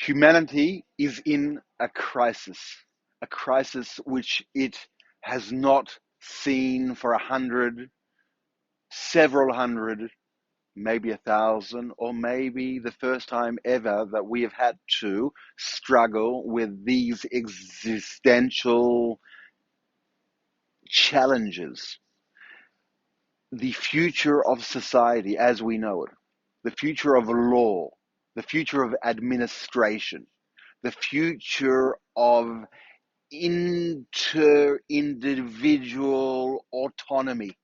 Humanity is in a crisis which it has not seen for 100, several hundred, maybe 1,000, or maybe the first time ever that we have had to struggle with these existential challenges. The future of society as we know it, the future of law, the future of administration, the future of inter-individual autonomy,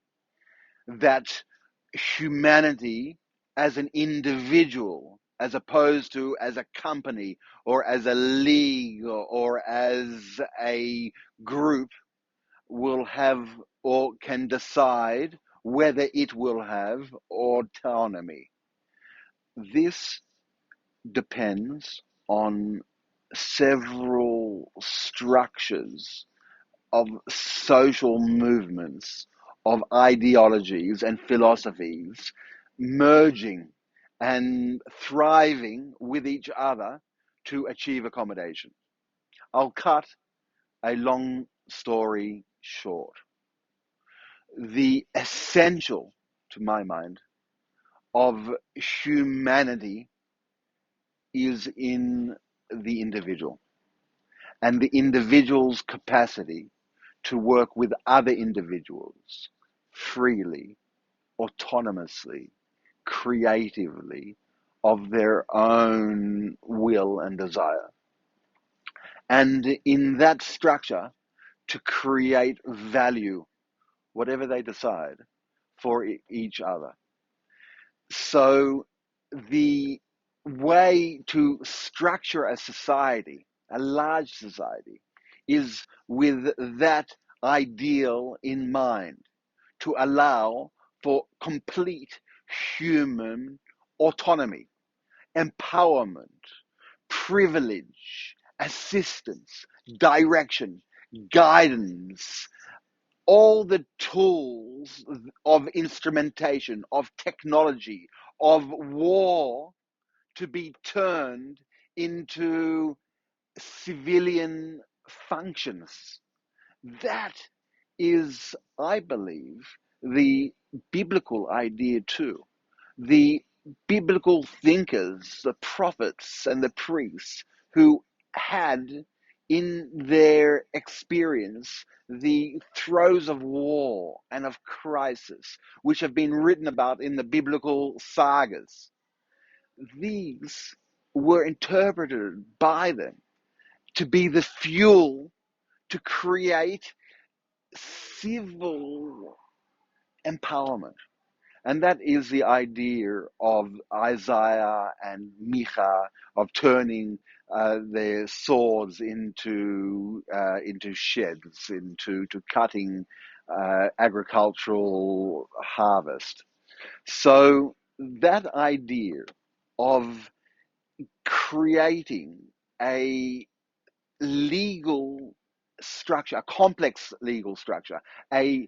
that humanity as an individual, as opposed to as a company or as a league or as a group, will have or can decide whether it will have autonomy. This depends on several structures of social movements, of ideologies and philosophies merging and thriving with each other to achieve accommodation. I'll cut a long story short. The essential, to my mind, of humanity is in the individual and the individual's capacity to work with other individuals freely, autonomously, creatively, of their own will and desire. And in that structure, to create value, whatever they decide, for each other. So the way to structure a society, a large society, is with that ideal in mind, to allow for complete human autonomy, empowerment, privilege, assistance, direction, guidance, all the tools of instrumentation, of technology, of war to be turned into civilian functions. That is, I believe, the biblical idea too. The biblical thinkers, the prophets and the priests who had in their experience the throes of war and of crisis, which have been written about in the biblical sagas, these were interpreted by them to be the fuel to create civil empowerment. And that is the idea of Isaiah and Micha, of turning their swords into sheds, into cutting agricultural harvest. So that idea of creating a legal structure, a complex legal structure, a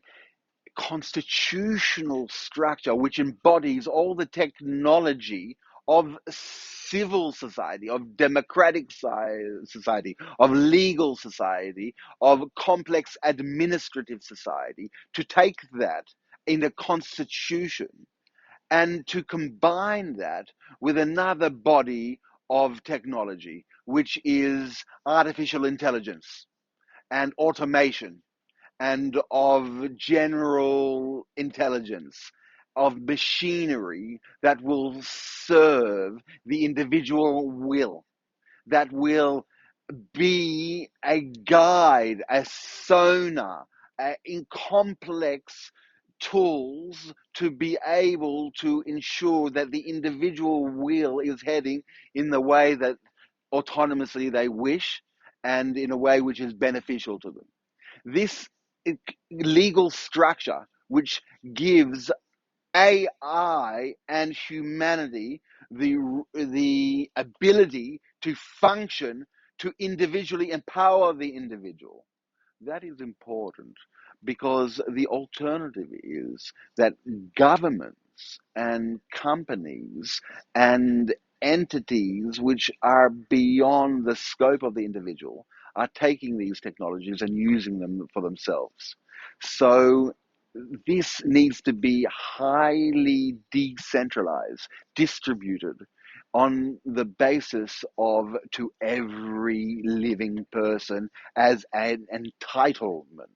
constitutional structure which embodies all the technology of civil society, of democratic society, of legal society, of complex administrative society, to take that in a constitution and to combine that with another body of technology, which is artificial intelligence and automation and of general intelligence, of machinery that will serve the individual will, that will be a guide, a sonar, in complex tools to be able to ensure that the individual will is heading in the way that autonomously they wish and in a way which is beneficial to them. This legal structure, which gives AI and humanity the ability to function, to individually empower the individual. That is important because the alternative is that governments and companies and entities which are beyond the scope of the individual are taking these technologies and using them for themselves. So this needs to be highly decentralized, distributed on the basis of to every living person as an entitlement.